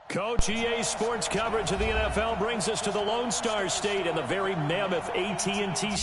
Coach, EA Sports coverage of the NFL brings us to the Lone Star State and the very mammoth AT&T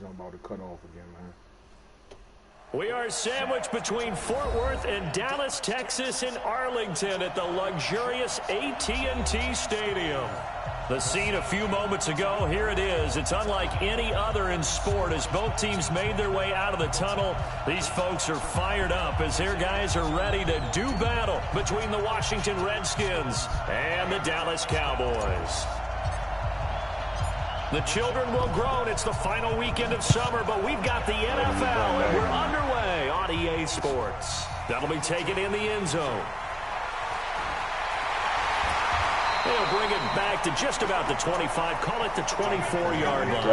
I'm about to cut off again, man. We are sandwiched between Fort Worth and Dallas, Texas, and Arlington at the luxurious AT&T Stadium. The scene a few moments ago, here it is. It's unlike any other in sport as both teams made their way out of the tunnel. These folks are fired up as their guys are ready to do battle between the Washington Redskins and the Dallas Cowboys. The children will groan. It's the final weekend of summer, but we've got the NFL, and we're underway on EA Sports. That'll be taken in the end zone. They'll bring it back to just about the 25, call it the 24-yard line.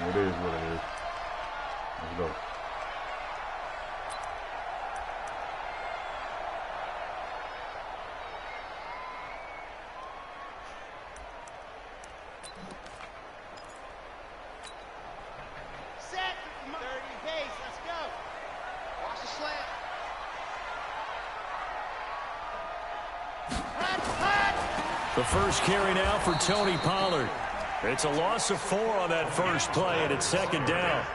It is what it is. Let's go. The first carry now for Tony Pollard. It's a loss of 4 on that first play, and it's second down.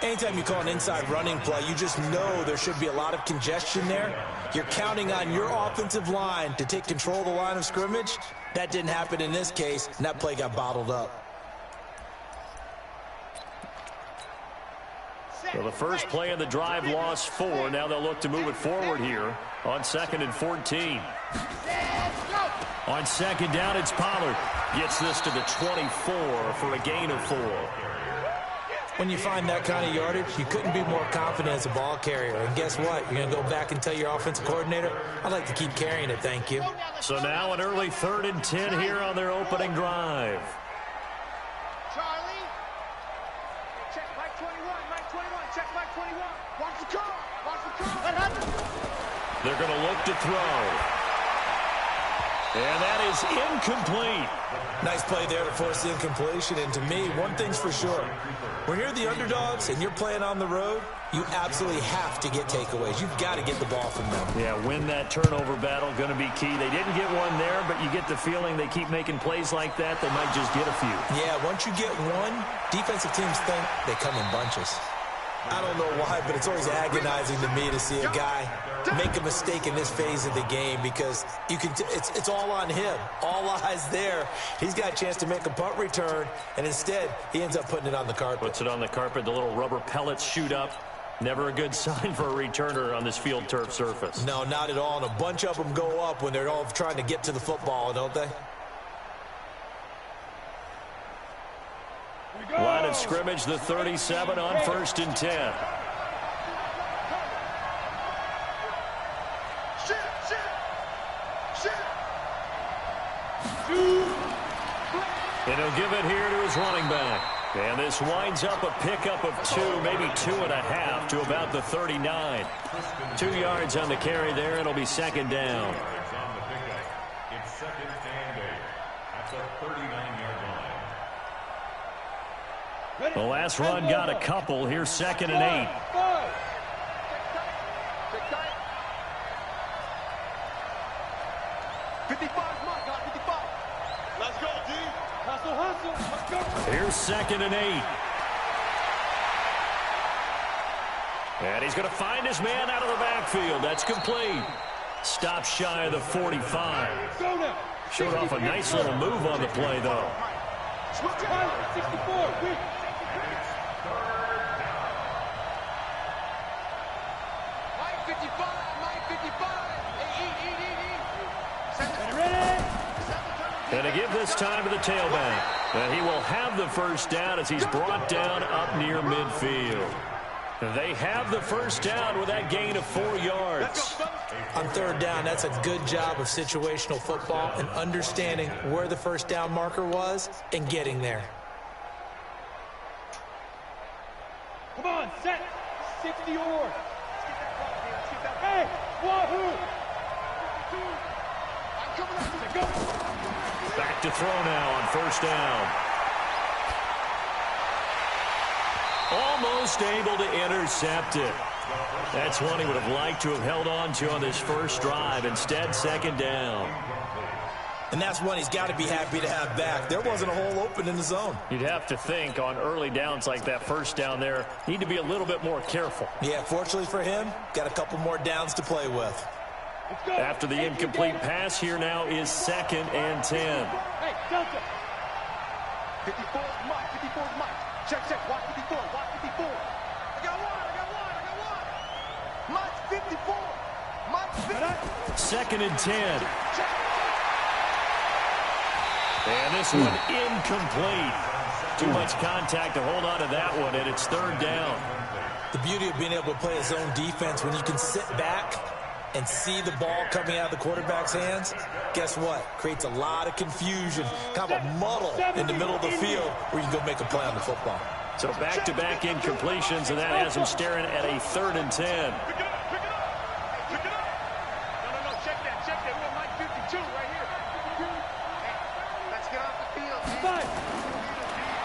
Anytime you call an inside running play, you just know there should be a lot of congestion there. You're counting on your offensive line to take control of the line of scrimmage. That didn't happen in this case, and that play got bottled up. Well, the first play of the drive lost 4. Now they'll look to move it forward here on 2nd and 14. On second down, it's Pollard. Gets this to the 24 for a gain of 4. When you find that kind of yardage, you couldn't be more confident as a ball carrier. And guess what? You're going to go back and tell your offensive coordinator, I'd like to keep carrying it, thank you. So now an early 3rd and 10 here on their opening drive. Charlie. Check Mike 21. Mike 21. Check Mike 21. Watch the car. Watch the car. What happened? They're going to look to throw. And that is incomplete. Nice play there to force the incompletion. And to me, one thing's for sure. When you're the underdogs and you're playing on the road, you absolutely have to get takeaways. You've got to get the ball from them. Yeah, win that turnover battle, going to be key. They didn't get one there, but you get the feeling they keep making plays like that, they might just get a few. Yeah, once you get one, defensive teams think they come in bunches. I don't know why, but it's always agonizing to me to see a guy make a mistake in this phase of the game because you can. It's all on him. All eyes there. He's got a chance to make a punt return, and instead he ends up putting it on the carpet. Puts it on the carpet. The little rubber pellets shoot up. Never a good sign for a returner on this field turf surface. No, not at all. And a bunch of them go up when they're all trying to get to the football, don't they? Line of scrimmage, the 37 on 1st and 10. And he'll give it here to his running back. And this winds up a pickup of 2, maybe 2.5 to about the 39. 2 yards on the carry there. It'll be 2nd down. It's 2nd and 8 at the 39-yard line. The last run got a couple. Here's 2nd and 8. Here's 2nd and 8. And he's going to find his man out of the backfield. That's complete. Stop shy of the 45. Showed off a nice little move on the play, though. 64. And to give this time to the tailback. And he will have the first down as he's brought down up near midfield. They have the first down with that gain of 4 yards. On 3rd down, that's a good job of situational football and understanding where the first down marker was and getting there. Come on, set. 60 or. Hey, wahoo! Go. Back to throw now on 1st down. Almost able to intercept it. That's one he would have liked to have held on to on this first drive. Instead, 2nd down. And that's one he's got to be happy to have back. There wasn't a hole open in the zone. You'd have to think on early downs like that first down there, need to be a little bit more careful. Yeah, fortunately for him, got a couple more downs to play with. After the incomplete pass, here now is 2nd and 10. Hey, Delta. 54 is Mike. 54 is Mike. Check, watch 54. Watch 54. I got one. Mike's 54. Mike's 54. 2nd and 10. And this one incomplete. Too much contact to hold on to that one, and it's 3rd down. The beauty of being able to play a zone defense when you can sit back and see the ball coming out of the quarterback's hands, guess what? Creates a lot of confusion, kind of a muddle in the middle of the field where you can go make a play on the football. So back-to-back incompletions, and that has him staring at a 3rd and 10. Pick it up. No, check that. We're Mike 52 right here. Hey, let's get off the field.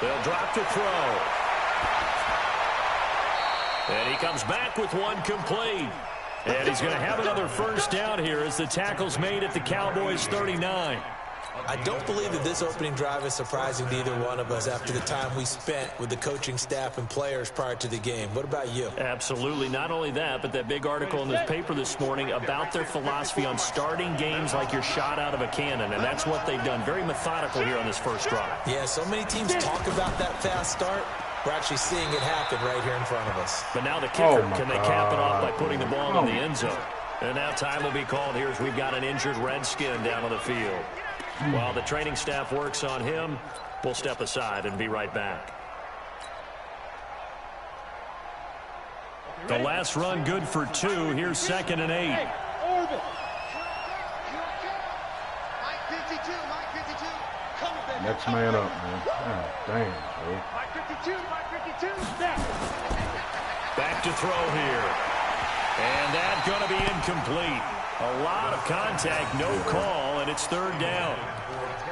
They'll drop to throw. And he comes back with one complete. And he's going to have another first down here as the tackle's made at the Cowboys 39. I don't believe that this opening drive is surprising to either one of us after the time we spent with the coaching staff and players prior to the game. What about you? Absolutely. Not only that, but that big article in this paper this morning about their philosophy on starting games like you're shot out of a cannon, and that's what they've done. Very methodical here on this first drive. Yeah, so many teams talk about that fast start. We're actually seeing it happen right here in front of us. But now the kicker, can they cap it off by putting the ball in the end zone? And now time will be called here as we've got an injured Redskin down on the field. While the training staff works on him, we'll step aside and be right back. The last run good for 2. Here's 2nd and 8. Hey, Orbit. Mike 52, Mike 52. Come on, baby. Next man up, man. God damn, bro. Mike 52, Mike 52. Snap. Back to throw here. And that's going to be incomplete. A lot of contact, no call, and it's 3rd down.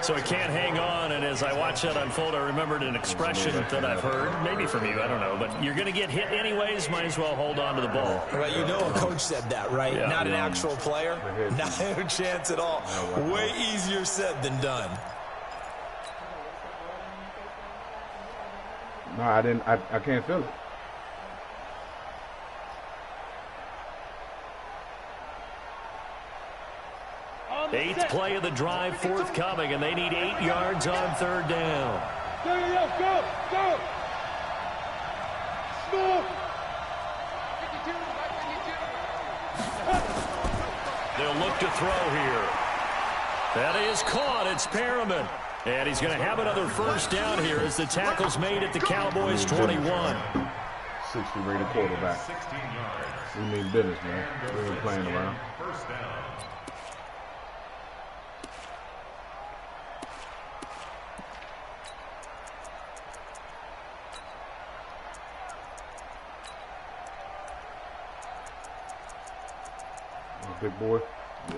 So he can't hang on, and as I watch that unfold, I remembered an expression that I've heard, maybe from you, I don't know, but you're going to get hit anyways, might as well hold on to the ball. Right, you know a coach said that, right? Yeah. Not an actual player. Not a chance at all. Way easier said than done. No, I didn't. I can't feel it. Eighth play of the drive forthcoming, and they need 8 yards on 3rd down. Go, go. Score. 52, Mike 52. They'll look to throw here. That is caught. It's Perriman. And he's going to have another 1st down here as the tackle's made at the Cowboys 21. 60 rated quarterback. We mean business, man. We ain't playing around. First down. Big boy. Yeah.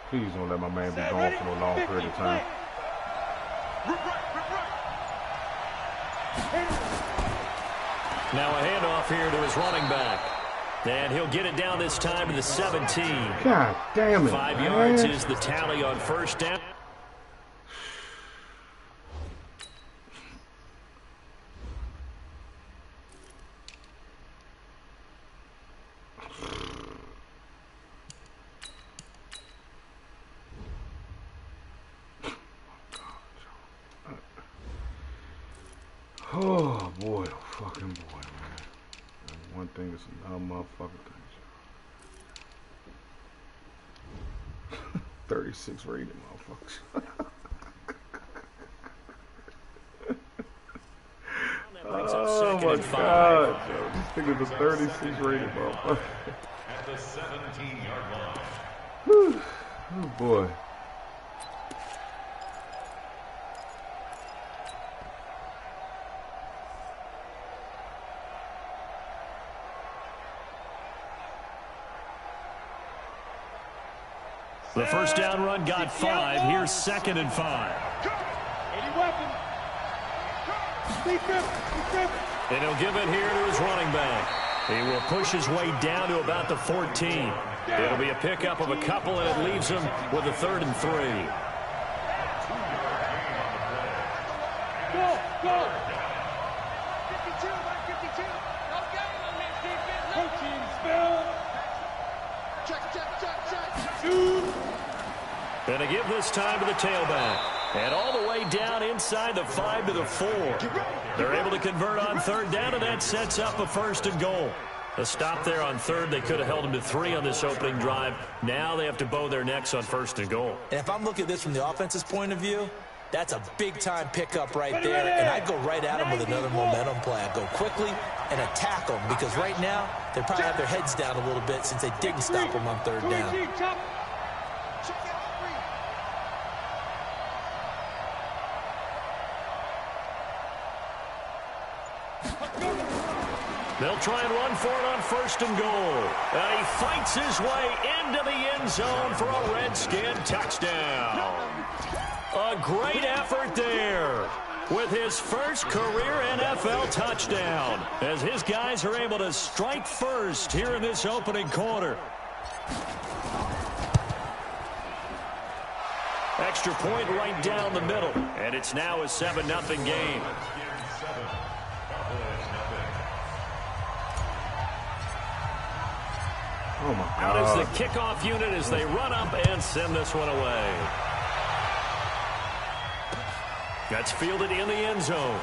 Please don't let my man be gone for no long period of time. Now a handoff here to his running back. And he'll get it down this time to the 17. God damn it, 5 man. yards is the tally on 1st down. Oh boy, oh fucking boy, man. One thing is another motherfucking thing. 36 rated motherfuckers. Oh my god, yo. This thing is a 36 rated motherfucker. At the 17-yard line. Oh boy. The 1st down run got 5. Here's 2nd and 5. Any weapon. And he'll give it here to his running back. He will push his way down to about the 14. It'll be a pickup of a couple, and it leaves him with a 3rd and 3. Go. 52, Mike 52. No game on this defense. Coaching spell. Check. And to give this time to the tailback. And all the way down inside the 5 to the 4. They're able to convert on 3rd down, and that sets up a 1st and goal. A stop there on 3rd. They could have held him to 3 on this opening drive. Now they have to bow their necks on 1st and goal. And if I'm looking at this from the offense's point of view, that's a big-time pickup right there, and I'd go right at him with another momentum play. I'd go quickly and attack them, because right now they probably have their heads down a little bit since they didn't stop them on 3rd down. They'll try and run for it on 1st and goal. And he fights his way into the end zone for a Redskin touchdown. A great effort there with his first career NFL touchdown, as his guys are able to strike first here in this opening quarter. Extra point right down the middle, and it's now a 7-0 game. Oh my Out god. is the kickoff unit as they run up and send this one away. That's fielded in the end zone.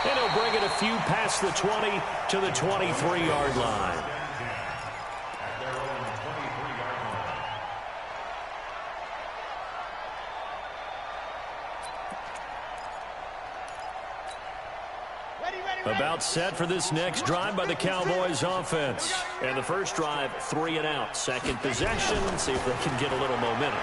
And he'll bring it a few past the 20 to the 23-yard line. About set for this next drive by the Cowboys offense. And the first drive, 3 and out. Second possession, see if they can get a little momentum.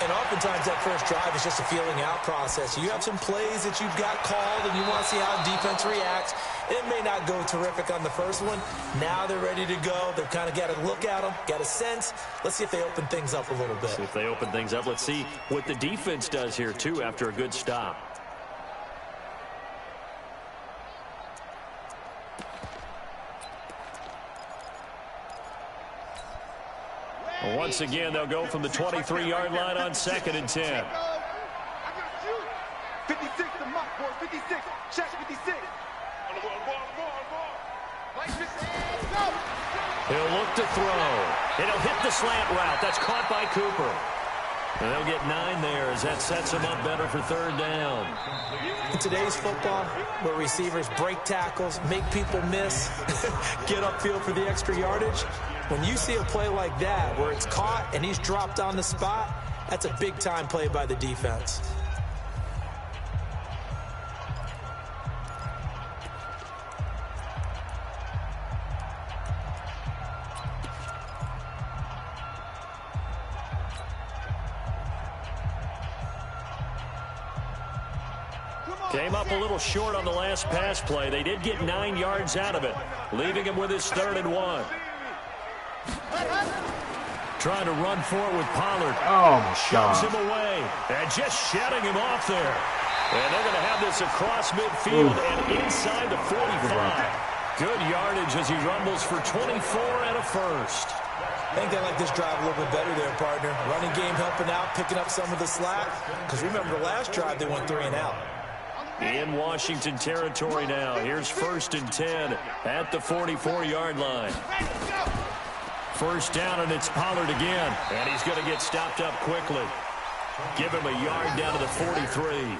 And oftentimes that first drive is just a feeling out process. You have some plays that you've got called and you want to see how defense reacts. It may not go terrific on the first one. Now they're ready to go. They've kind of got to look at them, got a sense. Let's see if they open things up a little bit. See if they open things up. Let's see what the defense does here, too, after a good stop. Once again, they'll go from the 23-yard line on 2nd and 10. I got you. 56 to Mike, boy. 56. Check 56. He'll look to throw. It'll hit the slant route. That's caught by Cooper. And they'll get 9 there as that sets them up better for 3rd down. In today's football, where receivers break tackles, make people miss, get upfield for the extra yardage, when you see a play like that where it's caught and he's dropped on the spot, that's a big-time play by the defense. Came up a little short on the last pass play. They did get 9 yards out of it, leaving him with his 3rd and 1. Trying to run for it with Pollard. Oh, my God. Shoves him away. And just shedding him off there. And they're going to have this across midfield and inside the 45. Good yardage as he rumbles for 24 and a first. I think they like this drive a little bit better there, partner. Running game helping out, picking up some of the slack. Because remember, the last drive they went 3 and out. In Washington territory now. Here's 1st and 10 at the 44-yard line. First down, and it's Pollard again. And he's going to get stopped up quickly. Give him a yard down to the 43.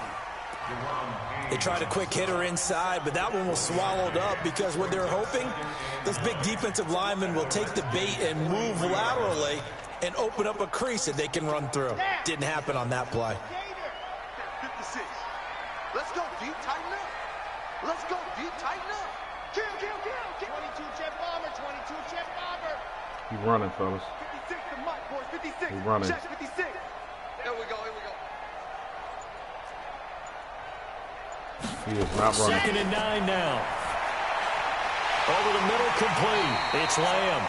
They tried a quick hitter inside, but that one was swallowed up because what they're hoping, this big defensive lineman will take the bait and move laterally and open up a crease that they can run through. Didn't happen on that play. 56. Let's go deep, tighten up. Let's go deep, tighten up. Kill. 22 jet bomber, 22 jet bomber. He's running, fellas. 56 to Mike, boys. 56. He's running. Check 56. Here we go. He is not running. 2nd and 9 now. Over the middle, complete. It's Lamb.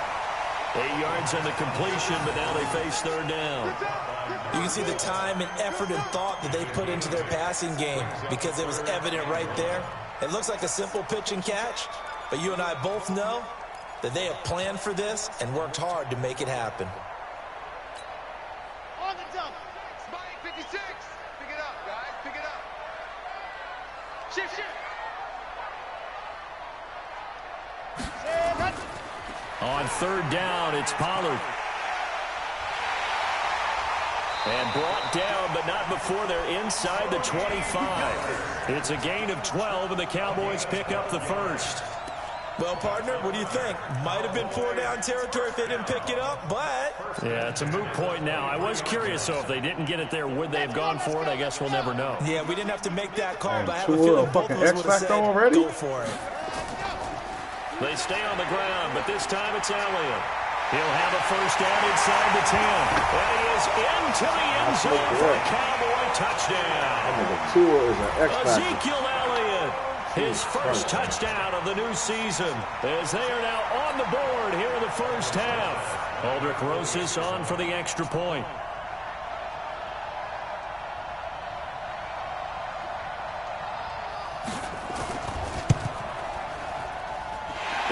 8 yards on the completion, but now they face 3rd down. You can see the time and effort and thought that they put into their passing game because it was evident right there. It looks like a simple pitch and catch, but you and I both know that they have planned for this and worked hard to make it happen. On the dump. Spike 56. Pick it up, guys. Pick it up. Shift. On 3rd down, it's Pollard. And brought down, but not before they're inside the 25. It's a gain of 12, and the Cowboys pick up the first. Well, partner, what do you think? Might have been 4-down territory if they didn't pick it up, but... Yeah, it's a moot point now. I was curious, so if they didn't get it there, would they have gone for it? I guess we'll never know. Yeah, we didn't have to make that call, Man, but I have a feeling both of us would have said, already? go for it. They stay on the ground, but this time it's Elliott. He'll have a first down inside the 10. And he is into the end zone for a Cowboy touchdown. Ezekiel Elliott, his first touchdown of the new season, as they are now on the board here in the first half. Aldrich Rosas on for the extra point.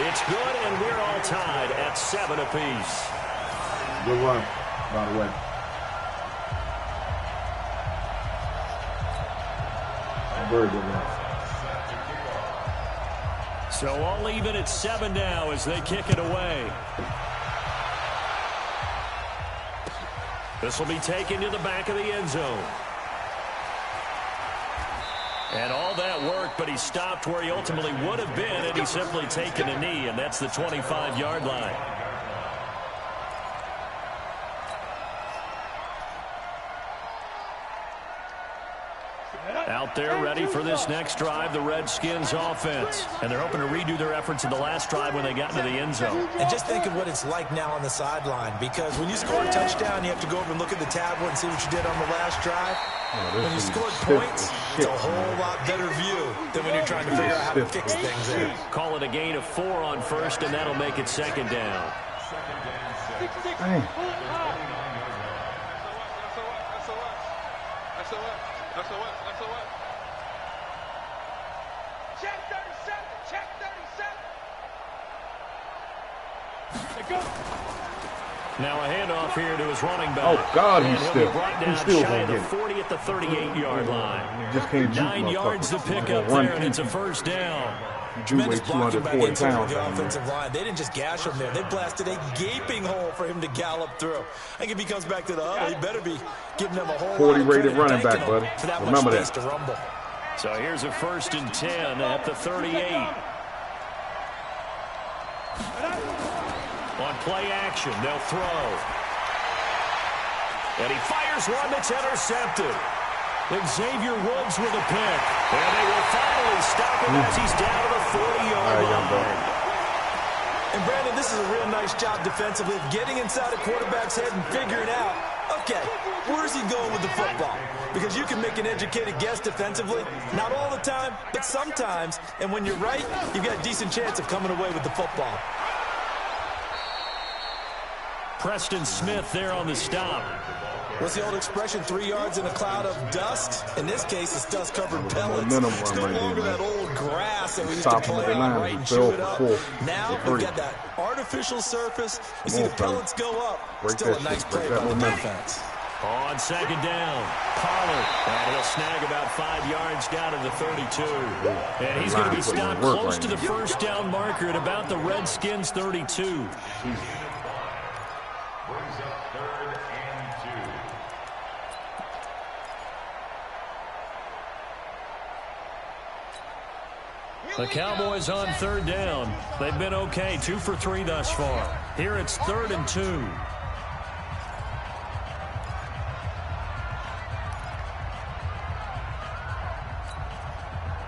It's good, and we're all tied at 7 apiece. Good run, by the way. Very good run. So all even at 7 now as they kick it away. This will be taken to the back of the end zone. And all that worked, but he stopped where he ultimately would have been, and he's simply taken a knee, and that's the 25-yard line. Out Out there ready for this next drive, the Redskins offense. And they're hoping to redo their efforts in the last drive when they got into the end zone. And just think of what it's like now on the sideline, because when you score a touchdown, you have to go over and look at the tablet and see what you did on the last drive. When you scored points, it's a whole lot better view than when you're trying to figure out how to fix things there. Call it a gain of 4 on first, and that'll make it second down. Dang. Check 37. Check 37. Now a handoff here to his running back. Oh, God, and he's he'll still. be brought down He's still shy going of to the get it. 40 at the 38-yard line. You just can't juke 9 yards to pick up there, and it's a first down. Tremendous blocking by the 240 inside of pounds. the offensive line. They didn't just gash him there. They blasted a gaping hole for him to gallop through. I think if he comes back to the huddle, he better be giving them a whole 40 lot of rated credit, running back, thanking them buddy. for that Remember much space that. to rumble. So here's a 1st and 10 at the 38. On play action, they'll throw. And he fires one that's intercepted. Xavier Woods with a pick. And they will finally stop him as he's down to the 40-yard line. And Brandon, this is a real nice job defensively of getting inside a quarterback's head and figuring out, okay, where's he going with the football? Because you can make an educated guess defensively. Not all the time, but sometimes. And when you're right, you've got a decent chance of coming away with the football. Preston Smith there on the stop. What's the old expression, 3 yards in a cloud of dust? In this case, it's dust-covered pellets. It's no longer that old grass that we used to play on, right, and chew it up. Now we've got that artificial surface. You see the pellets go up. Still a nice play by the defense. On second down, Pollard. And he'll snag about 5 yards down to the 32. And he's going to be stopped close to the first down marker at about the Redskins' 32. The Cowboys on 3rd down. They've been okay, 2 for 3 thus far. Here it's 3rd and 2.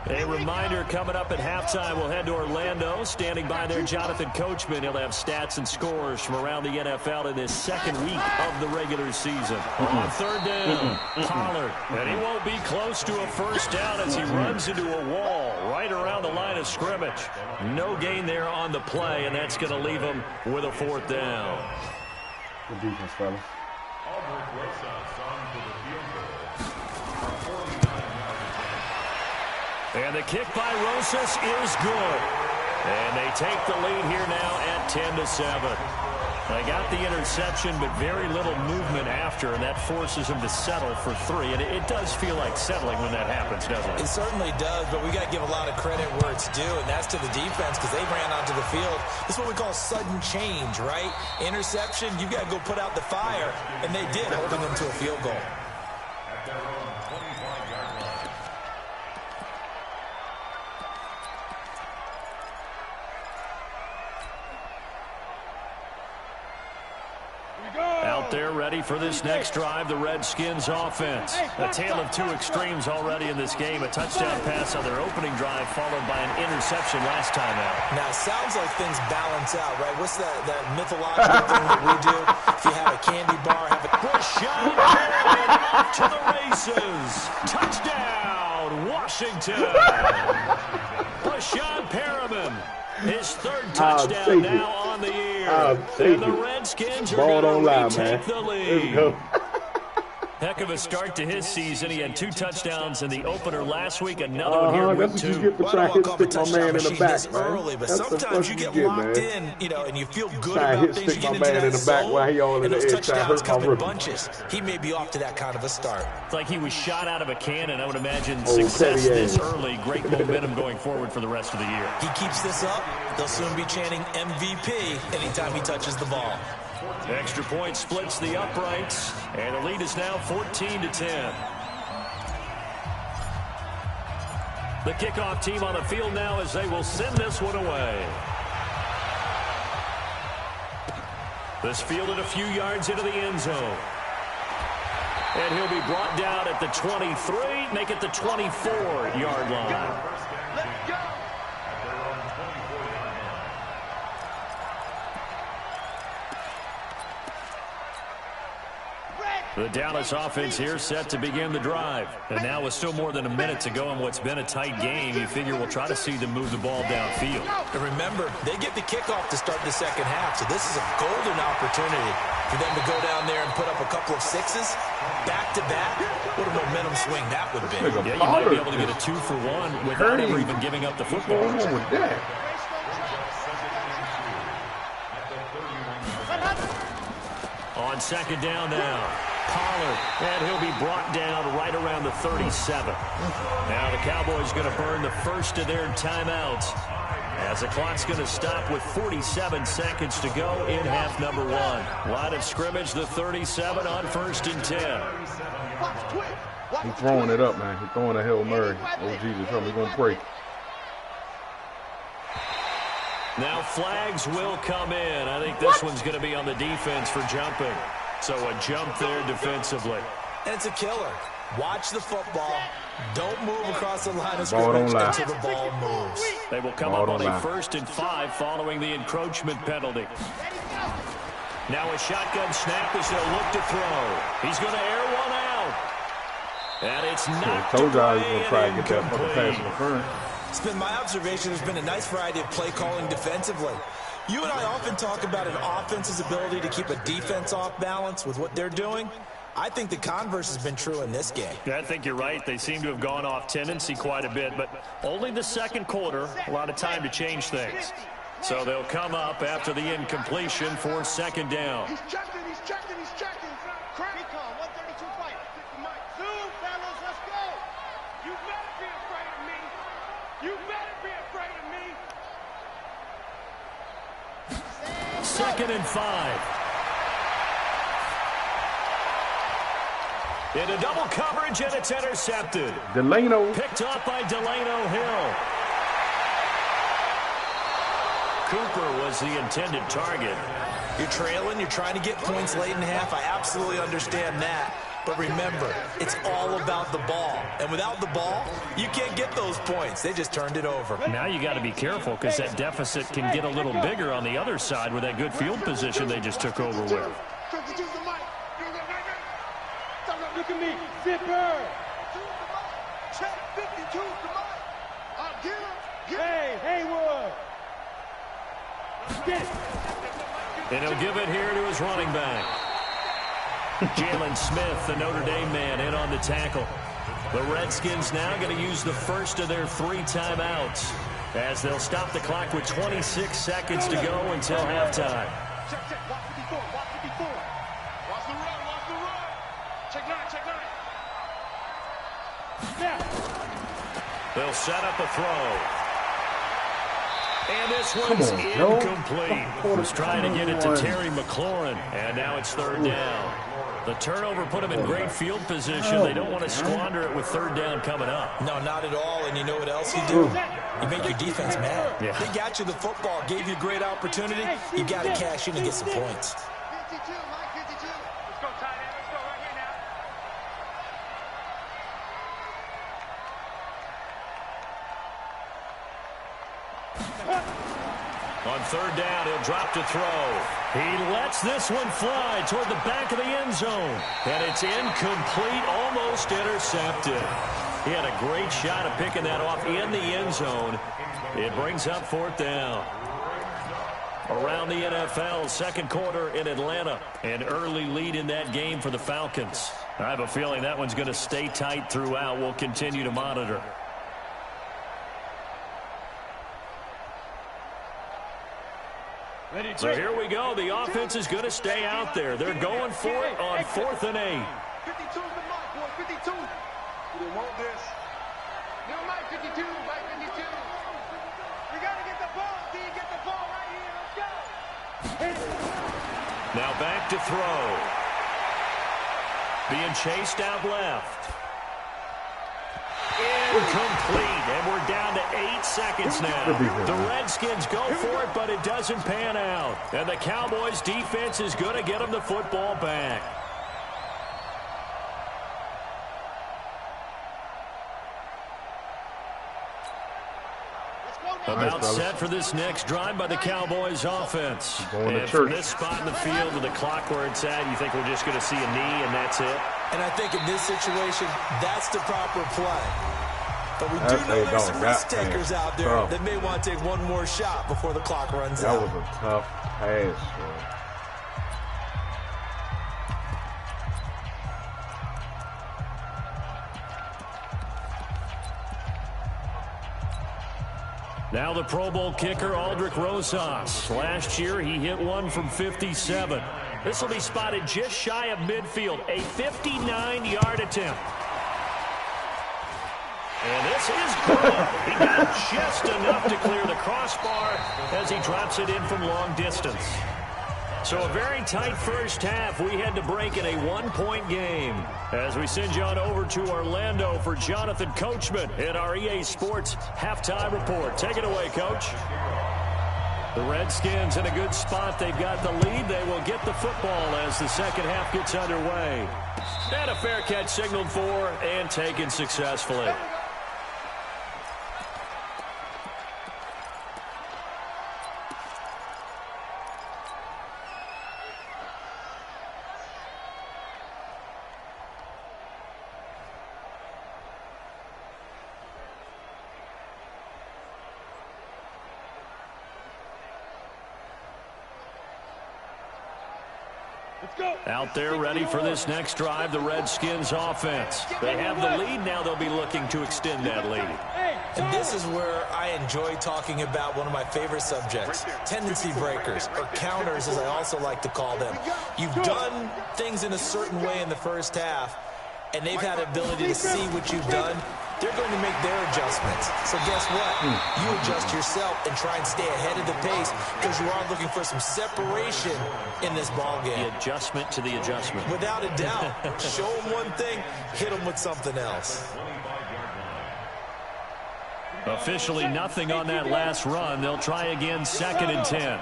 A reminder coming up at halftime, we'll head to Orlando. Standing by there, Jonathan Coachman. He'll have stats and scores from around the NFL in this second week of the regular season. On 3rd down, Pollard. And he won't be close to a first down as he runs into a wall right around the line of scrimmage. No gain there on the play, and that's going to leave him with a 4th down. Good defense, fellas. And the kick by Rosas is good. And they take the lead here now at 10-7. They got the interception, but very little movement after, and that forces them to settle for 3. And it does feel like settling when that happens, doesn't it? It certainly does, but we got to give a lot of credit where it's due, and that's to the defense because they ran onto the field. This is what we call sudden change, right? Interception, you got to go put out the fire, and they did, holding them to a field goal. They're ready for this next drive, the Redskins offense. A tale of 2 extremes already in this game. A touchdown pass on their opening drive followed by an interception last time out. Now, it sounds like things balance out, right? What's that mythological thing that we do? If you have a candy bar, have a... Rashad Perriman off to the races. Touchdown, Washington. Rashad Perriman. His 3rd touchdown now on the year. And the Redskins are going to retake the lead. Heck of a start to his season. He had 2 touchdowns in the opener last week. Another one here with 2. That's what you get for trying to stick my man in the back, man. Early, but sometimes you get locked in, you know, and you feel good about about things. You get into that zone, and those touchdowns come in bunches. He may be off to that kind of a start. It's like he was shot out of a cannon. I would imagine success this early. Great momentum going forward for the rest of the year. He keeps this up, they'll soon be chanting MVP anytime he touches the ball. Extra point splits the uprights, and the lead is now 14-10. The kickoff team on the field now as they will send this one away. This fielded a few yards into the end zone. And he'll be brought down at the 23. might make it the 24-yard line. Let's go. The Dallas offense here set to begin the drive. And now with still more than a minute to go in what's been a tight game, you figure we'll try to see them move the ball downfield. And remember, they get the kickoff to start the second half, so this is a golden opportunity for them to go down there and put up a couple of sixes back-to-back. What a momentum swing that would have been. Yeah, you might be able to get a 2-for-1 without ever even giving up the football. What's going on with that? On second down now, Pollard, and he'll be brought down right around the 37. Now the Cowboys going to burn the first of their timeouts as the clock's going to stop with 47 seconds to go in half number one. Line of scrimmage, the 37 on 1st and 10. He's throwing it up, man. He's throwing a Hail Mary. Oh, Jesus, help me. He's going to break. Now flags will come in. I think this one's going to be on the defense for jumping. So a jump there defensively. And it's a killer. Watch the football. Don't move across the line of scrimmage until the ball moves. They will come up on a 1st and 5 following the encroachment penalty. Now a shotgun snap as they'll look to throw. He's going to air one out. And it's not. Told y'all he's going to try to get that fucking pass interference. It's been my observation there's been a nice variety of play calling defensively. You and I often talk about an offense's ability to keep a defense off balance with what they're doing. I think the converse has been true in this game. Yeah, I think you're right. They seem to have gone off tendency quite a bit, but only the second quarter, a lot of time to change things. So they'll come up after the incompletion for second down. He's checking, he's checking, he's checking. Recon, 132 fight. Zoom, fellas, let's go. You better be afraid of me. You better be afraid of me. Second and 5. Into double coverage, and it's intercepted. Delano. Picked up by Delano Hill. Cooper was the intended target. You're trailing, you're trying to get points late in half. I absolutely understand that. But remember, it's all about the ball. And without the ball, you can't get those points. They just turned it over. Now you got to be careful because that deficit can get a little bigger on the other side with that good field position they just took over with. Look at me, zipper. Check 52, come on. Get him. Hey, Haywood. Get it. And he'll give it here to his running back. Jalen Smith, the Notre Dame man, in on the tackle. The Redskins now going to use the first of their 3 timeouts as they'll stop the clock with 26 seconds to go until halftime. Check, check, watch 54, watch 54. Watch the run, watch the run. Check 9, check 9. Snap. They'll set up a throw. And this one's incomplete. Was trying to get it to Terry McLaurin, and now it's third down. The turnover put them in great field position. They don't want to squander it with third down coming up. No, not at all. And you know what else you do? You make your defense mad. Yeah. They got you the football, gave you a great opportunity. You got to cash in and get some points. 52, Mike, 52. Let's go, tight end. Let's go right here now. On third down, he'll drop to throw. He lets this one fly toward the back of the end zone. And it's incomplete, almost intercepted. He had a great shot at picking that off in the end zone. It brings up fourth down. Around the NFL, second quarter in Atlanta. An early lead in that game for the Falcons. I have a feeling that one's going to stay tight throughout. We'll continue to monitor. So here we go. The offense is going to stay out there. They're going for it on 4th and 8. 52's the mark, boy. 52. We didn't want this. No, Mike, 52. Mike, 52. We got to get the ball. D, get the ball right here. Let's go. Now back to throw. Being chased out left. Incomplete, and we're down to 8 seconds now. The Redskins go for it, but it doesn't pan out. And the Cowboys defense is going to get them the football back. About set for this next drive by the Cowboys offense. Going to and church. From this spot in the field with the clock where it's at, you think we're just going to see a knee and that's it? And I think in this situation, that's the proper play. But we do know there's some risk takers out there that may want to take one more shot before the clock runs out. That was a tough pass, bro. Now the Pro Bowl kicker, Aldrich Rosas. Last year, he hit one from 57. This will be spotted just shy of midfield, a 59-yard attempt. And this is good. He got just enough to clear the crossbar as he drops it in from long distance. So a very tight first half. We had to break in a one-point game. As we send you on over to Orlando for Jonathan Coachman in our EA Sports halftime report. Take it away, Coach. The Redskins in a good spot. They've got the lead. They will get the football as the second half gets underway. And a fair catch signaled for and taken successfully. Out there ready for this next drive, the Redskins offense. They have the lead. Now they'll be looking to extend that lead. And this is where I enjoy talking about one of my favorite subjects, tendency breakers, or counters as I also like to call them. You've done things in a certain way in the first half, and they've had the ability to see what you've done. They're going to make their adjustments. So guess what? You adjust yourself and try and stay ahead of the pace because you are looking for some separation in this ball game. The adjustment to the adjustment. Without a doubt. Show them one thing, hit them with something else. Officially nothing on that last run. They'll try again, 2nd and 10.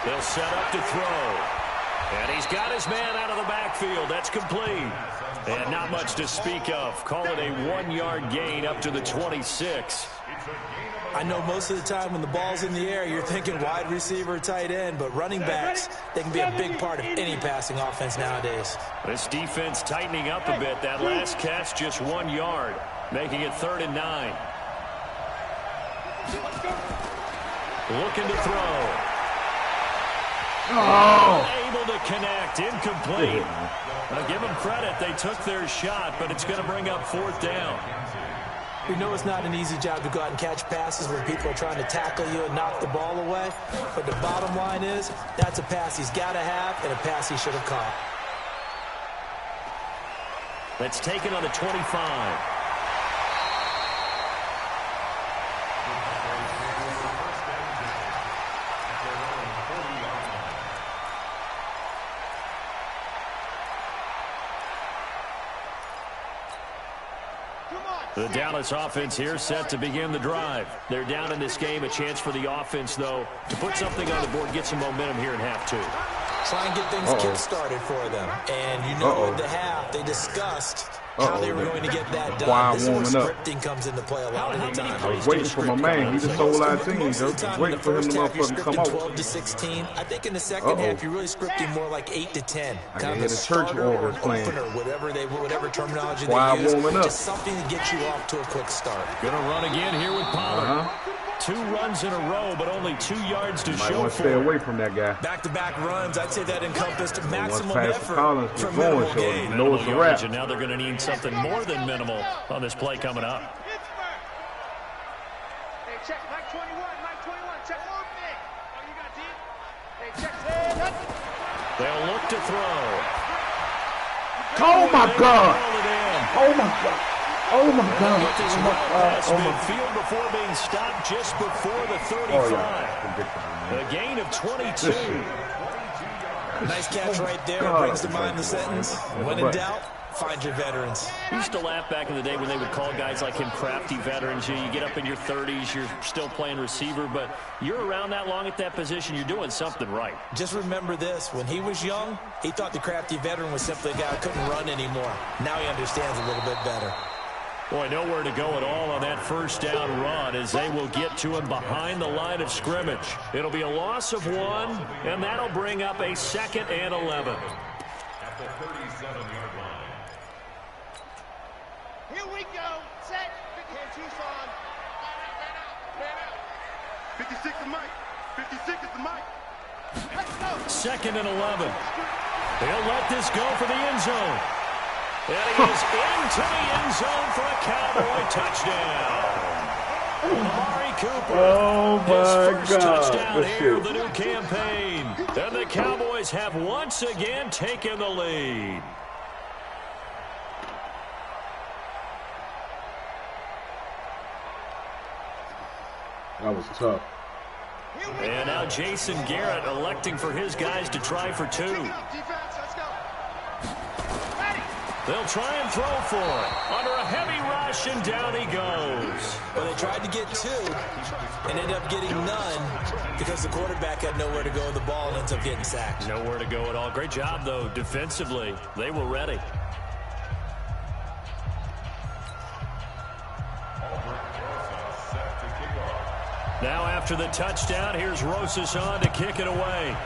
They'll set up to throw. And he's got his man out of the backfield. That's complete. And not much to speak of. Call it a 1-yard gain up to the 26. I know most of the time when the ball's in the air, you're thinking wide receiver, tight end, but running backs, they can be a big part of any passing offense nowadays. This defense tightening up a bit. That last catch just 1 yard, making it 3rd and 9. Looking to throw. Able to connect, incomplete. Now give them credit, they took their shot, but it's going to bring up 4th down. We know it's not an easy job to go out and catch passes when people are trying to tackle you and knock the ball away, but the bottom line is that's a pass he's got to have and a pass he should have caught. Let's take it on the 25. The Dallas offense here set to begin the drive. They're down in this game. A chance for the offense, though, to put something on the board, get some momentum here in half 2. Try and get things kick-started for them. And you know in the half, they discussed how they were going to get that done. This is where scripting comes into play a lot of the time. I was waiting for my man. He just sold our team. I was waiting for him to motherfucking come out. 12 to 16. I think in the second half, you're really scripting more like 8 to 10. Kind of a starter or an opener, whatever terminology they use. Just something to get you off to a quick start. Going to run again here with Pollard. 2 runs in a row, but only 2 yards to show for. Stay away from that guy. Back-to-back runs, I'd say that encompassed maximum effort from minimal gain. And now they're going to need something more than minimal on this play coming up. Hey, check, Mike 21, check one thing. Oh, you got deep? Hey, check. They'll look to throw. Oh, my God. Oh, my God. Oh, my God. Midfield before being stopped just before the 35. A gain of 22. Nice catch right there. Brings to mind the sentence. When in doubt, find your veterans. We used to laugh back in the day when they would call guys like him crafty veterans. You get up in your 30s, you're still playing receiver, but you're around that long at that position, you're doing something right. Just remember this. When he was young, he thought the crafty veteran was simply a guy who couldn't run anymore. Now he understands a little bit better. Boy, nowhere to go at all on that first down run as they will get to him behind the line of scrimmage. It'll be a loss of 1, and that'll bring up a 2nd and 11. At the 37-yard line. Here we go. Set. Here, Tucson. 56 is Mike. 56 is the Mike. Let's go. 2nd and 11. He'll let this go for the end zone. And he is into the end zone for a Cowboy touchdown. Amari Cooper, his first touchdown here of the new campaign. And the Cowboys have once again taken the lead. That was tough. And now Jason Garrett electing for his guys to try for 2. They'll try and throw for it. Under a heavy rush, and down he goes. Well, they tried to get 2 and ended up getting none because the quarterback had nowhere to go with the ball and ends up getting sacked. Nowhere to go at all. Great job, though, defensively. They were ready. Now after the touchdown, here's Rosas on to kick it away.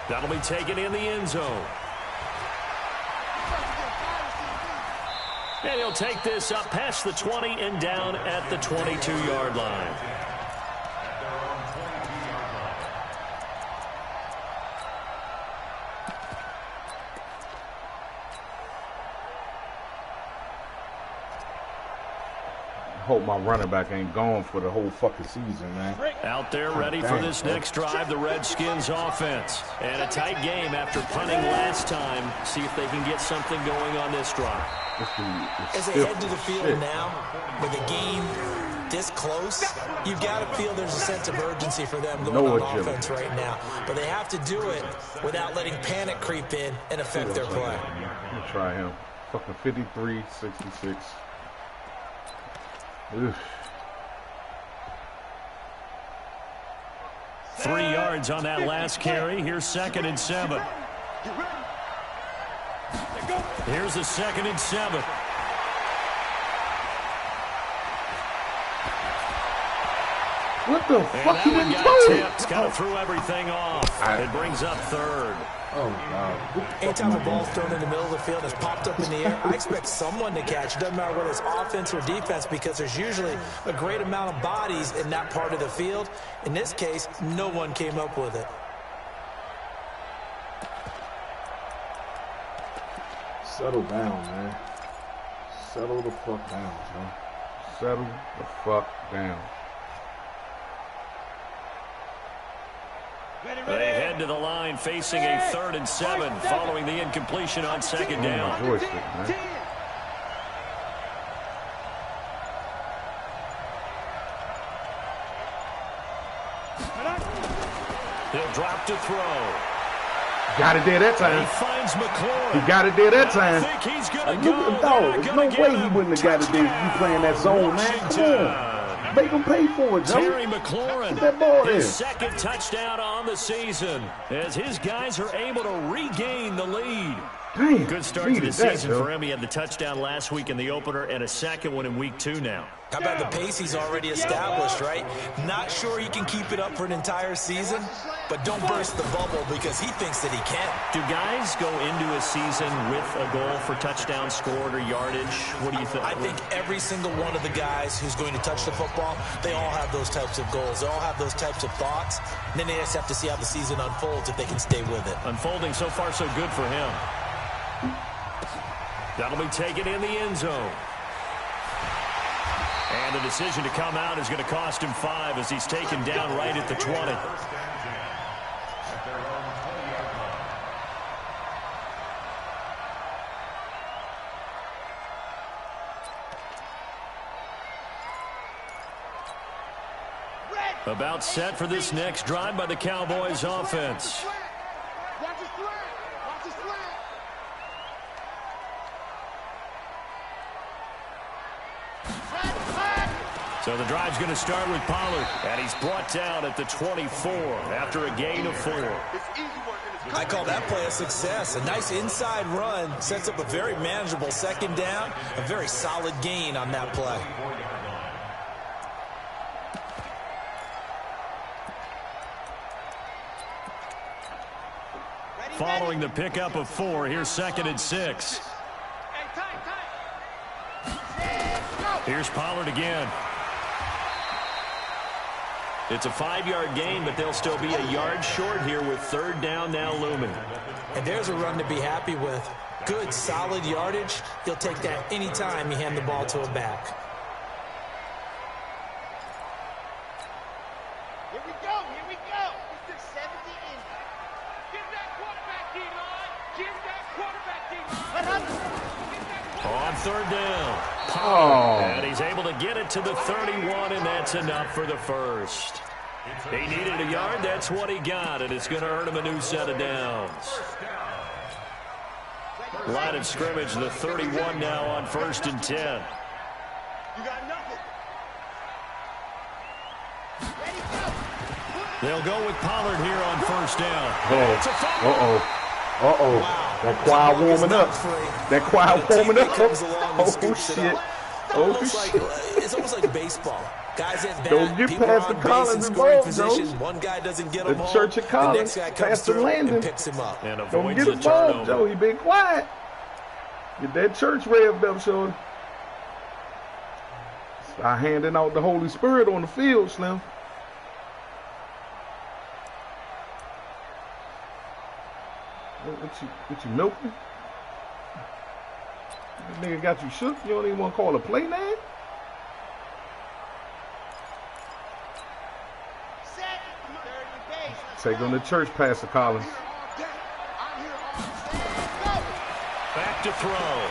That'll be taken in the end zone. And he'll take this up past the 20 and down at the 22-yard line. Hope my running back ain't gone for the whole fucking season, man. Out there ready for this next drive, the Redskins offense. And a tight game after punting last time. See if they can get something going on this drive. As they head to the field now, with a game this close, you've got to feel there's a sense of urgency for them going on offense right now. But they have to do it without letting panic creep in and affect their play. Let me try him. Fucking 53-66. Oof. 3 yards on that last carry. Here's 2nd and 7. Here's the 2nd and 7. What the fuck he did got tipped. Kind of threw everything off. It brings up 3rd. Oh, God. Anytime a ball's thrown in the middle of the field and it's popped up in the air, I expect someone to catch it. Doesn't matter whether it's offense or defense, because there's usually a great amount of bodies in that part of the field. In this case, no one came up with it. Settle down, man. Settle the fuck down, son. Settle the fuck down. They head to the line facing a 3rd and 7 following the incompletion on 2nd down. Joystick, man. He'll drop to throw. Got it there that time. He finds McLaurin. He got it there that time. I think he's going to Look go. at dog. There's no way he wouldn't have got it there if you playing that zone, man. Come on. Make him pay for it, Joe. Terry McLaurin, that ball his in. 2nd touchdown on the season as his guys are able to regain the lead. Damn, good start to the season for him. He had the touchdown last week in the opener and a 2nd one in week 2 now. How about the pace he's already established, right? Not sure he can keep it up for an entire season, but don't burst the bubble because he thinks that he can. Do guys go into a season with a goal for touchdown scored or yardage? What do you think? I think every single one of the guys who's going to touch the football, they all have those types of goals. They all have those types of thoughts. And then they just have to see how the season unfolds if they can stay with it. Unfolding so far so good for him. That'll be taken in the end zone. And the decision to come out is going to cost him 5 as he's taken down right at the 20. About set for this next drive by the Cowboys offense. Watch his flag. Watch his flag. So the drive's going to start with Pollard, and he's brought down at the 24 after a gain of 4. I call that play a success. A nice inside run sets up a very manageable second down, a very solid gain on that play. Following the pickup of 4, here's 2nd and 6. Here's Pollard again. It's a 5-yard gain, but they'll still be a yard short here with 3rd down now looming. And there's a run to be happy with. Good, solid yardage. He'll take that any time you hand the ball to a back. Here we go. Mr. 70 in. Give that quarterback, D-line. Give that quarterback, D-line. On 3rd down. Pollard, and he's able to get it to the 31, and that's enough for the first. He needed a yard. That's what he got, and it's going to earn him a new set of downs. Line of scrimmage, the 31 now on 1st and 10. You got nothing. They'll go with Pollard here on 1st down. Wow. That quiet warming up. Oh, shit. It's almost like baseball. Guys at bat, don't get past the Collins involved, Joe. One guy doesn't get him the Church of Collins, the next guy comes Pastor through Landon. and picks him up. And don't get a involved, Joe. He been quiet. Get that church revved up, Sean. Start handing out the Holy Spirit on the field, Slim. What you milking? This nigga got you shook. You don't even want to call a play, man? Take on the church, Pastor Collins. Back to throw.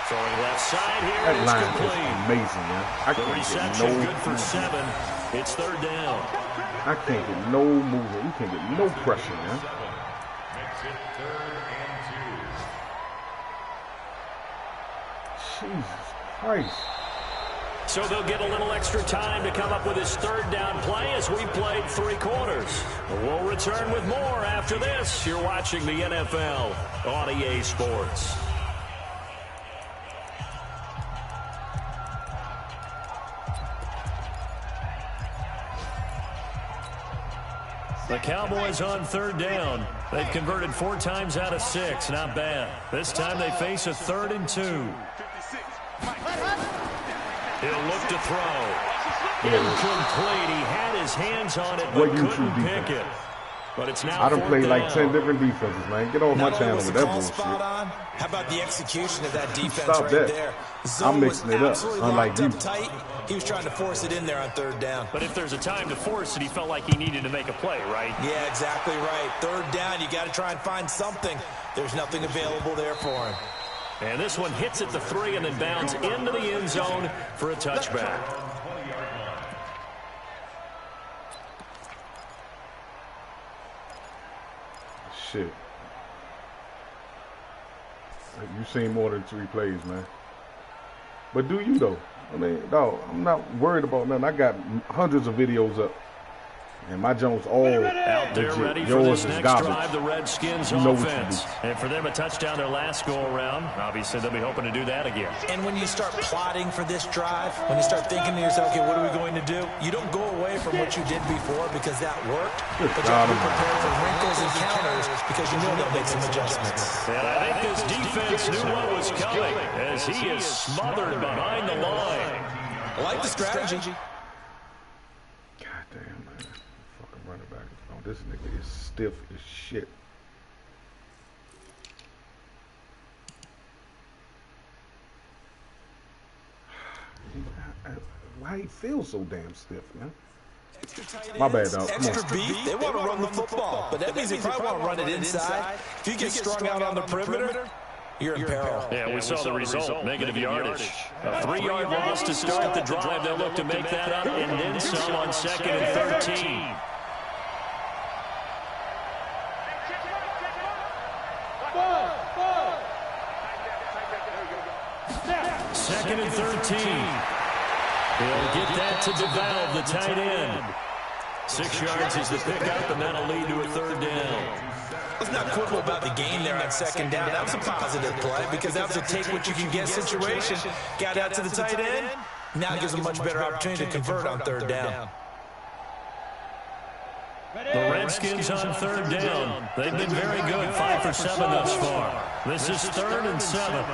Throwing left side here. That It's line complete. is amazing, man. I The can't reception get no good for 7. It's 3rd down. I can't get no movement. You can't get no pressure, man. Makes it 3rd and 2. Jesus Christ. So they'll get a little extra time to come up with his 3rd down play as we played 3 quarters. We'll return with more after this. You're watching the NFL on EA Sports. The Cowboys on 3rd down. They've converted 4 times out of 6. Not bad. This time they face a 3rd and 2. He'll look to throw. Incomplete. He had his hands on it, but couldn't pick it. But it's now I done played like 10 down. different defenses, man. Get off my channel with that bullshit. How about the execution of that defense Stop right that. there? I'm mixing it up, unlike you. Tight. He was trying to force it in there on 3rd down. But if there's a time to force it, he felt like he needed to make a play, right? Yeah, exactly right. 3rd down, you got to try and find something. There's nothing available there for him. And this one hits at the 3 and then bounds into the end zone for a touchback. Shit. You've seen more than 3 plays, man. But do you, though? I mean, dog, I'm not worried about nothing. I got hundreds of videos up. And my Jones all out there legit. ready for Yours this is next garbage. drive, the Redskins You know offense. And for them, a touchdown their last go-around. Obviously, they'll be hoping to do that again. And when you start plotting for this drive, when you start thinking to yourself, okay, what are we going to do? You don't go away from what you did before because that worked. But you have to be prepared for wrinkles and counters because you know they'll make some adjustments. And I think this defense knew what was coming as he is smothered behind the line. I like the strategy. God damn, man. Fucking running back. Oh, this nigga is stiff as shit. Why he feels so damn stiff, man? My bad, dog. Extra beef, they want to run the football, but that means they probably want to run it inside. If you get strung out on the perimeter, you're in peril. Yeah, we saw the result, negative yardage. A 3-yard loss to start the drive. They'll look to make that up and then some on 2nd and 13. Second and 13. He'll get that to Dejavu, the tight end. 6 yards is the pickup, and that'll lead to a 3rd down. Let's not quibble about the gain there on 2nd down. That was a positive play because that was a take-what-you-can-get situation. Got out to the tight end. Now gives a much better opportunity to convert on 3rd down. The Redskins on 3rd down. They've been very good, 5 for 7 thus far. This is 3rd and 7.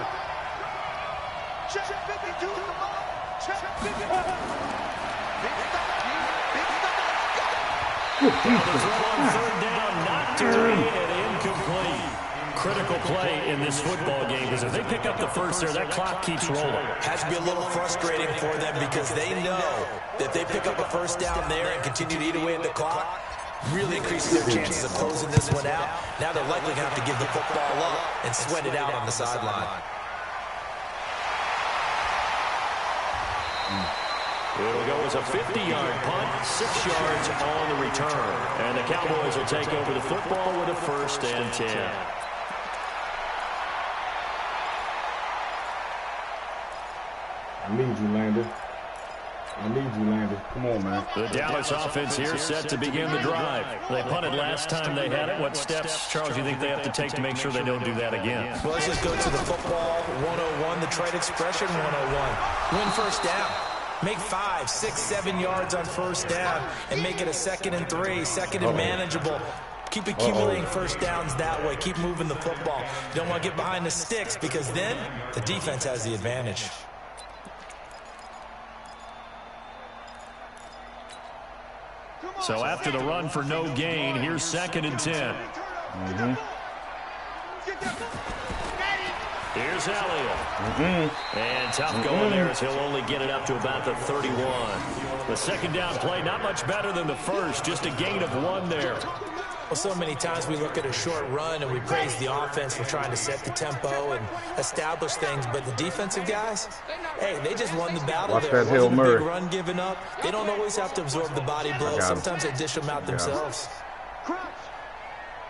Check 52, come on. Check 51. The throw on 3rd down, knocked away and incomplete. Critical play in this football game because if they pick up the first there, that clock keeps rolling. Has to be a little frustrating for them because they know that they pick up a 1st down there and continue to eat away at the clock, really increases their chances of closing this one out. Now they're likely going to have to give the football up and sweat it out on the sideline. It'll go as a 50-yard punt, 6 yards on the return. And the Cowboys will take over the football with a 1st and 10. I need you, Landon. I need you, Landon. Come on, man. The Dallas offense here set to begin the drive. They punted last time they had it. What steps, Charles, do you think they have to take to make sure they don't do that again? Well, let's just go to the football 101, the trade expression 101. Win 1st down. Make 5, 6, 7 yards on 1st down and make it a 2nd and 3, 2nd and manageable. Keep accumulating 1st downs that way. Keep moving the football. You don't want to get behind the sticks because then the defense has the advantage. So after the run for no gain, here's 2nd and 10. Here's Elliott. And tough going there as he'll only get it up to about the 31. The 2nd down play, not much better than the first, just a gain of 1 there. Well, so many times we look at a short run and we praise the offense for trying to set the tempo and establish things, but the defensive guys, hey, they just won the battle. Watch there that Hail wasn't a Murray. big run given up. They don't always have to absorb the body blows. Sometimes they dish them out themselves. Crunch.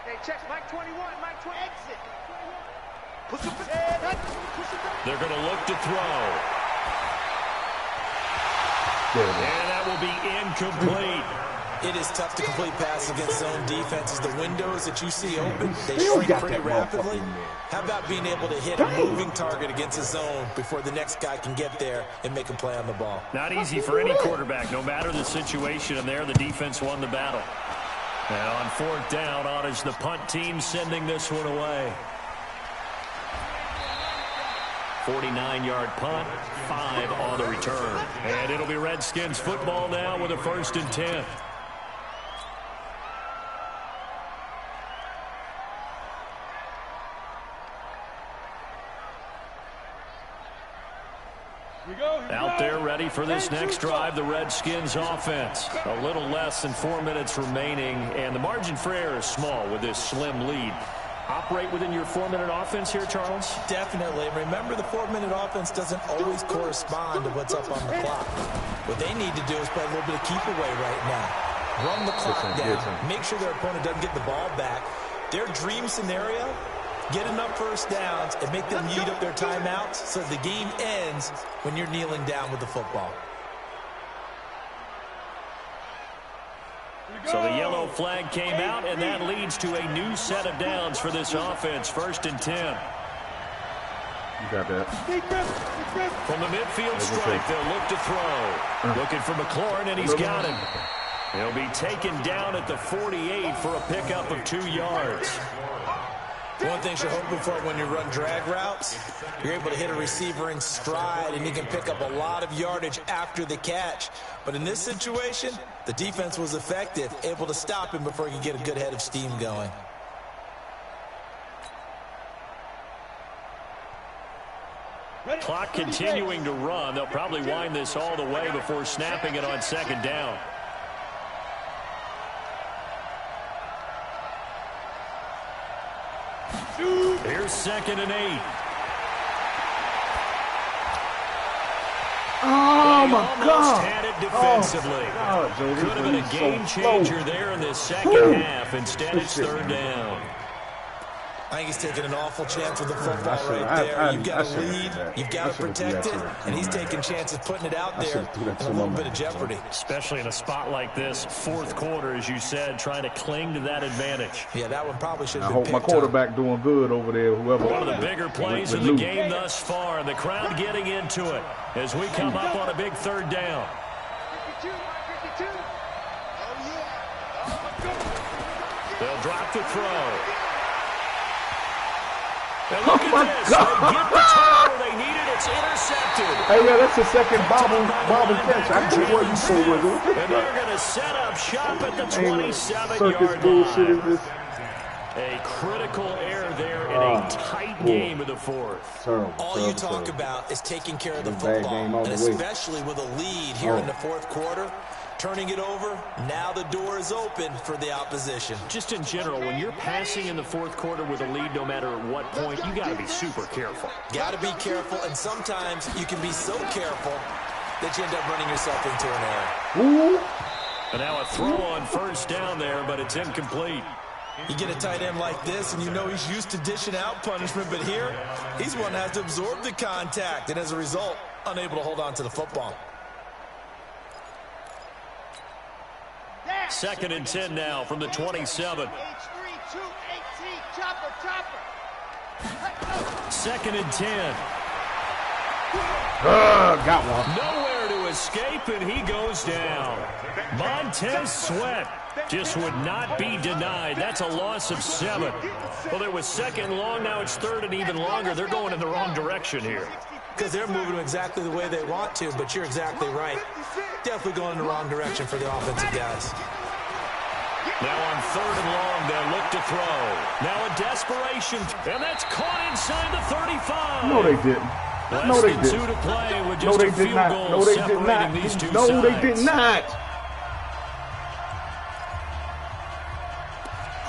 Hey, check Mike 21, Mike 20. Exit. They're going to look to throw. And that will be incomplete. It is tough to complete passes against zone defenses. The windows that you see open, they shrink pretty rapidly. How about being able to hit a moving target against a zone before the next guy can get there and make a play on the ball? Not easy for any quarterback, no matter the situation. And there, the defense won the battle. And on 4th down, on is the punt team sending this one away. 49-yard punt, 5 on the return. And it'll be Redskins football now with a 1st and 10. Out there ready for this next drive, the Redskins offense. A little less than 4 minutes remaining, and the margin for error is small with this slim lead. Operate within your 4-minute offense here, Charles? Definitely. Remember, the 4-minute offense doesn't always correspond to what's up on the clock. What they need to do is play a little bit of keep away right now. Run the clock down. Make sure their opponent doesn't get the ball back. Their dream scenario, get enough 1st downs and make them eat up their timeouts so the game ends when you're kneeling down with the football. So the yellow flag came out, and that leads to a new set of downs for this offense. 1st and 10. You got that. From the midfield stripe, they'll look to throw. Looking for McLaurin, and he's got him. He'll be taken down at the 48 for a pickup of 2 yards. One thing you're hoping for when you run drag routes, you're able to hit a receiver in stride, and you can pick up a lot of yardage after the catch. But in this situation, the defense was effective, able to stop him before he could get a good head of steam going. Clock continuing to run. They'll probably wind this all the way before snapping it on 2nd down. Here's 2nd and 8. Oh, my God. Had it defensively. Could have been a game changer there in the second half. Instead, it's 3rd down. I think he's taking an awful chance with the football right there. You've got a lead, you've got to protect it, and he's taking chances putting it out there in a little bit of jeopardy. Especially in a spot like this, fourth quarter, as you said, trying to cling to that advantage. Yeah, that one probably should have I been hope my picked quarterback doing good over there, whoever. One of the bigger plays in the game thus far, and the crowd getting into it as we come up on a big third down. 52, 52. They'll drop the throw. And look Oh, my at this. God. They get the turnover they needed. It's intercepted. Hey, yeah, that's the second bobble catch. I know what you say with it. And they're going to set up shop at the Circus 27-yard bullshit is line. this. A critical error there in a tight game of the fourth. All you talk about is taking care of the football, and especially with a lead here in the fourth quarter. Turning it over, now the door is open for the opposition. Just in general, when you're passing in the fourth quarter with a lead, no matter at what point, you got to be super careful. Got to be careful, and sometimes you can be so careful that you end up running yourself into an error. Ooh. And now a throw on first down there, but it's incomplete. You get a tight end like this, and you know he's used to dishing out punishment, but here, he's one that has to absorb the contact, and as a result, unable to hold on to the football. 2nd and 10 now from the 27. H3, 218, chopper. 2nd and 10. Got one. Nowhere to escape, and he goes down. Montez Sweat just would not be denied. That's a loss of 7. Well, it was 2nd and long. Now it's 3rd and even longer. They're going in the wrong direction here. Because they're moving exactly the way they want to, but you're exactly right. Definitely going in the wrong direction for the offensive guys. Now on 3rd and long, they'll look to throw. Now a desperation, and that's caught inside the 35. No, they didn't. No, they Less than 2 didn't. to play with No, just they a did field not. goal No, they did separating not. these two No, sides. they did not.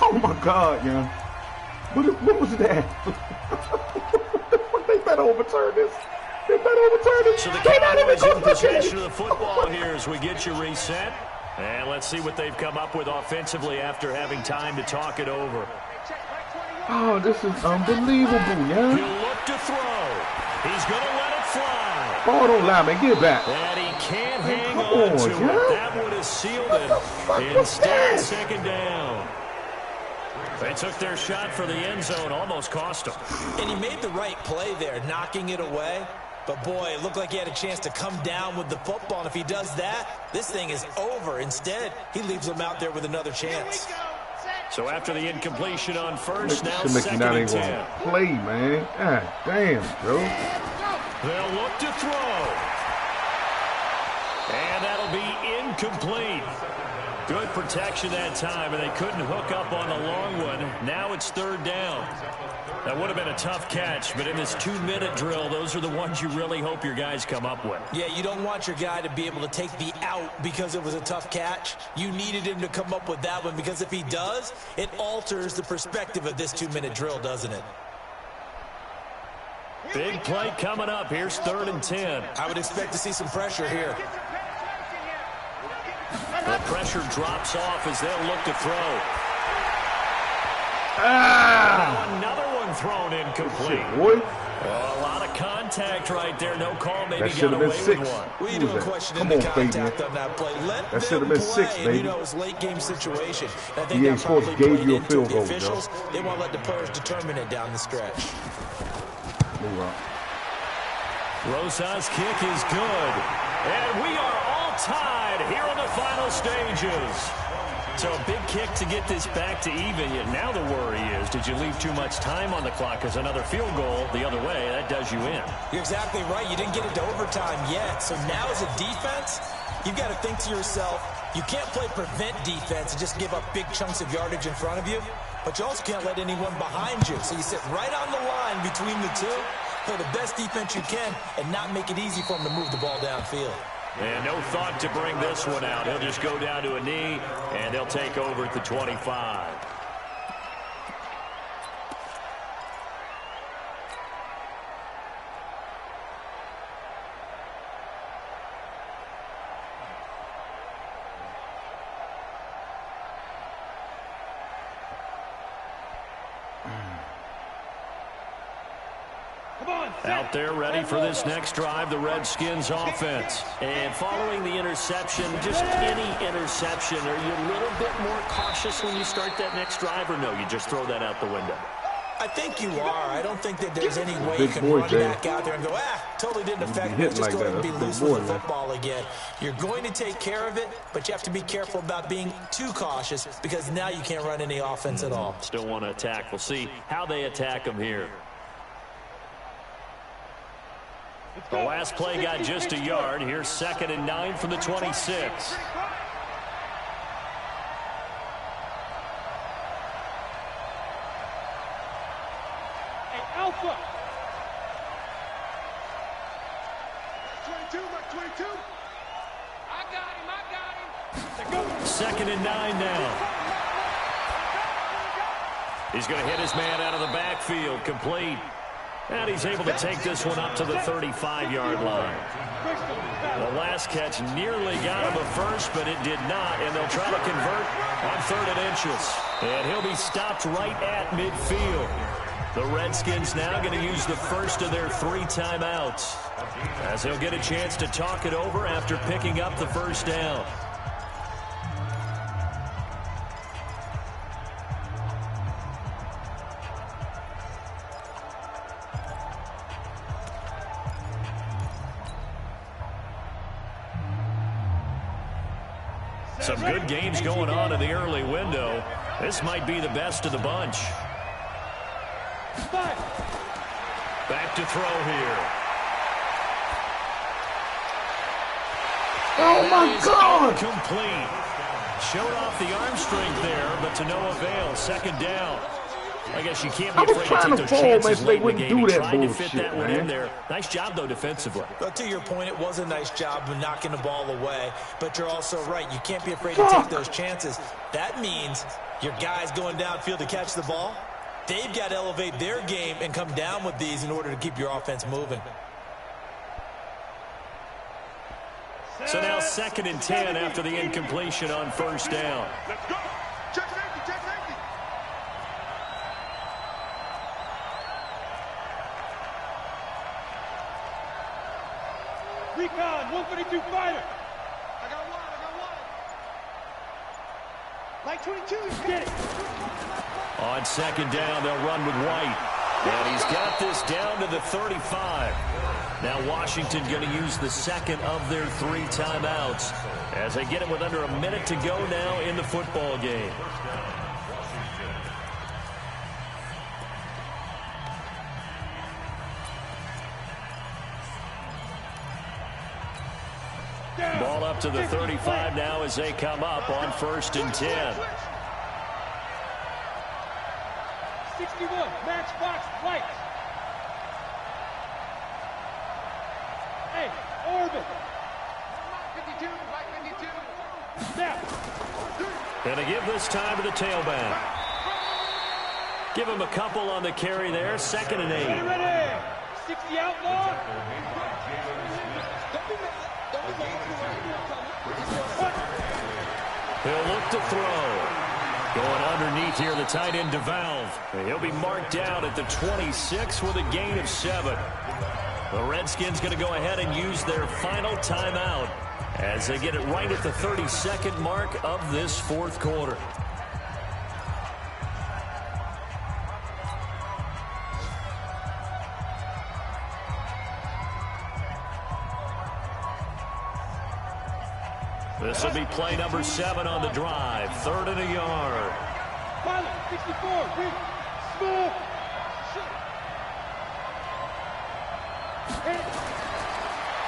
Oh my God, yeah. What was that? They better overturn this. They better overturn this. So the They not even Cowboys in gonna look at possession it. of the football here as we get you reset. And let's see what they've come up with offensively after having time to talk it over. Oh, this is unbelievable, yeah. He'll look to throw. He's going to let it fly. Oh, don't lie, man. Get back. And he can't hang come on on, to yeah. it. That would have sealed fuck it. was Instead, that? 2nd down. They took their shot for the end zone, almost cost them. And he made the right play there, knocking it away. But, boy, it looked like he had a chance to come down with the football. And if he does that, this thing is over. Instead, he leaves them out there with another chance. So after the incompletion on first, now Should make you 2nd not and even 10. want to play, man. God damn, bro. They'll look to throw. And that'll be incomplete. Good protection that time, and they couldn't hook up on the long one. Now it's 3rd down. That would have been a tough catch, but in this 2-minute drill, those are the ones you really hope your guys come up with. Yeah, you don't want your guy to be able to take the out because it was a tough catch. You needed him to come up with that one because if he does, it alters the perspective of this 2-minute drill, doesn't it? Big play coming up. Here's 3rd and 10. I would expect to see some pressure here. The pressure drops off as they'll look to throw. Now another one thrown incomplete. Boy. Well, a lot of contact right there. No call. Maybe That got should have away been with 6. one. What are you Who was doing that? questioning Come the on, contact Fabian. on that play? Let That should them have been play. 6, And, baby. you know, it's late game situation. I think He that ain't supposed to probably give played you a into field the goal, officials. They won't let the players determine it down the stretch. Move on. Rosas' kick is good. And we are all tied here in the final stages. So a big kick to get this back to even. Yet now the worry is, did you leave too much time on the clock? Because another field goal the other way, that does you in. You're exactly right. You didn't get it to overtime yet. So now as a defense, you've got to think to yourself, you can't play prevent defense and just give up big chunks of yardage in front of you. But you also can't let anyone behind you. So you sit right on the line between the two, play the best defense you can, and not make it easy for them to move the ball downfield. And no thought to bring this one out. He'll just go down to a knee, and they'll take over at the 25. Out there ready for this next drive, the Redskins offense. And following the interception, just any interception, are you a little bit more cautious when you start that next drive, or no, you just throw that out the window? I think you are. I don't think that there's any way you can run back out there and go, totally didn't affect me. Just go ahead and be loose with the football again. You're going to take care of it, but you have to be careful about being too cautious because now you can't run any offense at all. Still want to attack. We'll see how they attack them here. The last play got just a yard. Here's 2nd and 9 from the 26. Hey, Alpha. 22, Mark 22. I got him. 2nd and 9 now. He's going to hit his man out of the backfield. Complete. And he's able to take this one up to the 35-yard line. The last catch nearly got him a first, but it did not. And they'll try to convert on 3rd and inches. And he'll be stopped right at midfield. The Redskins now going to use the first of their 3 timeouts, as they'll get a chance to talk it over after picking up the first down. Some good games going on in the early window. This might be the best of the bunch. Back to throw here. Oh, my God! Complete. Showed off the arm strength there, but to no avail. 2nd down. I guess you can't be afraid to take those chances late in the game. He tried to fit that one in there. Nice job, though, defensively. But to your point, it was a nice job of knocking the ball away. But you're also right. You can't be afraid to take those chances. That means your guys going downfield to catch the ball, they've got to elevate their game and come down with these in order to keep your offense moving. So now 2nd and 10 after the incompletion on 1st down. Let's go. Check safety, check safety. Recon, 152 fighter. I got one. Like 22, get it. On 2nd down, they'll run with White. And he's got this down to the 35. Now Washington going to use the 2nd of their 3 timeouts as they get it with under a minute to go now in the football game. Ball up to the 35 now as they come up on 1st and 10. 61, matchbox lights. Hey, orbit. 52, right 52. Snap. And they give this time to the tailback. Give him a couple on the carry there. 2nd and 8. Ready. 60 outlaw. He'll look to throw. Going underneath here, the tight end Dejavu. And he'll be marked down at the 26 with a gain of 7. The Redskins going to go ahead and use their final timeout as they get it right at the 32nd mark of this 4th quarter. This will be play number 7 on the drive. 3rd and a yard. Pilot, 64, read. Small.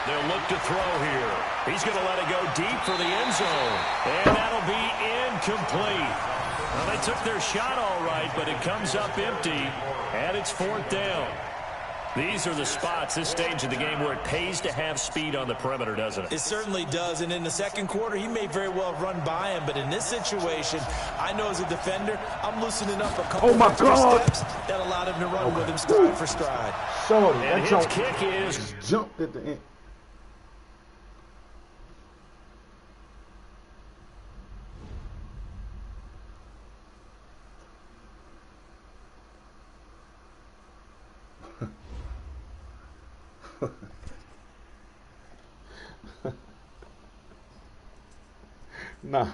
They'll look to throw here. He's going to let it go deep for the end zone. And that'll be incomplete. Well, they took their shot all right, but it comes up empty. And it's 4th down. These are the spots, this stage of the game, where it pays to have speed on the perimeter, doesn't it? It certainly does, and in the 2nd quarter, he may very well run by him, but in this situation, I know as a defender, I'm loosening up a couple of steps that allowed him to run with him stride for stride. So and his kick is jumped at the end. Nah.